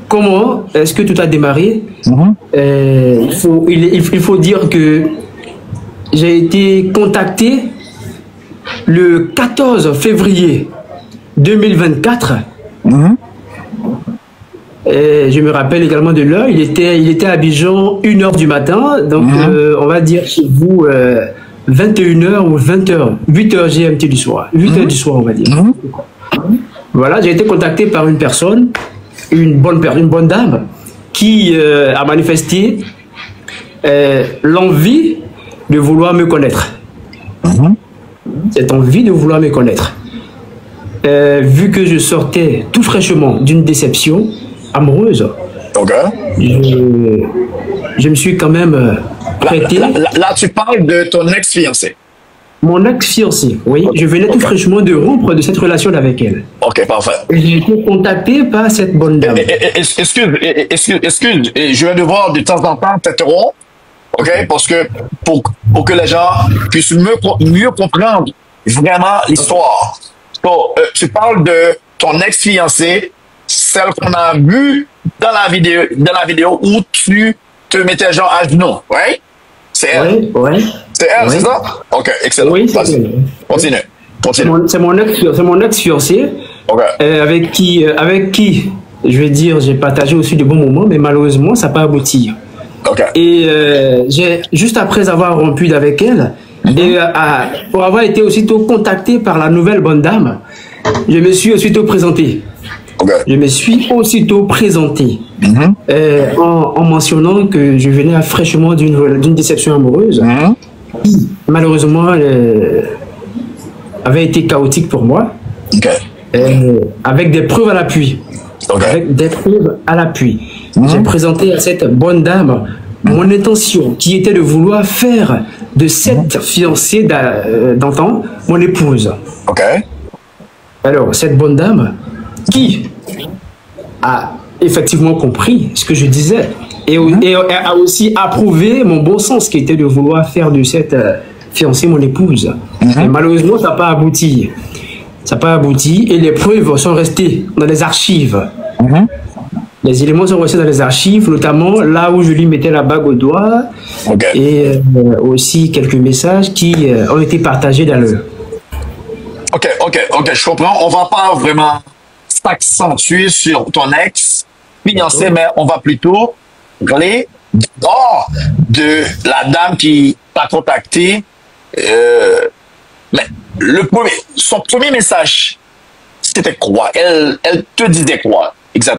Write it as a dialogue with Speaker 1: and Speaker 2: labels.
Speaker 1: Comment est-ce que tout a démarré? Il faut dire que j'ai été contacté le 14 février 2024. Et je me rappelle également de l'heure. Il était à Abidjan 1h du matin. Donc, on va dire chez vous 21h ou 20h, 8h GMT du soir. 8h du soir, on va dire. Voilà, j'ai été contacté par une personne, une bonne dame, qui a manifesté l'envie de vouloir me connaître. Cette envie de vouloir me connaître. Vu que je sortais tout fraîchement d'une déception amoureuse, je me suis quand même prêté.
Speaker 2: Là, tu parles de ton ex-fiancé.
Speaker 1: Mon ex-fiancé, oui. Je venais tout fraîchement de rompre de cette relation avec elle.
Speaker 2: Ok, parfait.
Speaker 1: J'ai été contacté par cette bonne dame.
Speaker 2: Excuse, je vais devoir de temps en temps t'interrompre, ok, parce que pour que les gens puissent mieux comprendre vraiment l'histoire. Donc, tu parles de ton ex-fiancée, celle qu'on a vue dans la vidéo où tu te mettais genre à genoux, right? C'est elle.
Speaker 1: Oui.
Speaker 2: C'est elle, c'est ça? Ok, excellent.
Speaker 1: Oui, c'est elle.
Speaker 2: Continue.
Speaker 1: C'est mon ex-fiancé, avec qui, je vais dire, j'ai partagé aussi de bons moments, mais malheureusement, ça n'a pas abouti. Et juste après avoir rompu avec elle, et pour avoir été aussitôt contacté par la nouvelle bonne dame, je me suis aussitôt présenté. Je me suis aussitôt présenté en mentionnant que je venais fraîchement d'une déception amoureuse qui, malheureusement, avait été chaotique pour moi, avec des preuves à l'appui. Avec des preuves à l'appui. J'ai présenté à cette bonne dame mon intention qui était de vouloir faire de cette fiancée d'antan mon épouse. Alors, cette bonne dame qui a effectivement compris ce que je disais et a aussi approuvé mon bon sens qui était de vouloir faire de cette fiancée mon épouse. Et malheureusement, ça n'a pas abouti. Ça n'a pas abouti et les preuves sont restées dans les archives. Les éléments sont restés dans les archives, notamment là où je lui mettais la bague au doigt et aussi quelques messages qui ont été partagés dans le...
Speaker 2: Ok, je comprends. On va pas vraiment s'accentuer sur ton ex-fiancé, mais on va plutôt parler de la dame qui t'a contacté. Mais son premier message, c'était quoi? Elle te disait quoi exactement?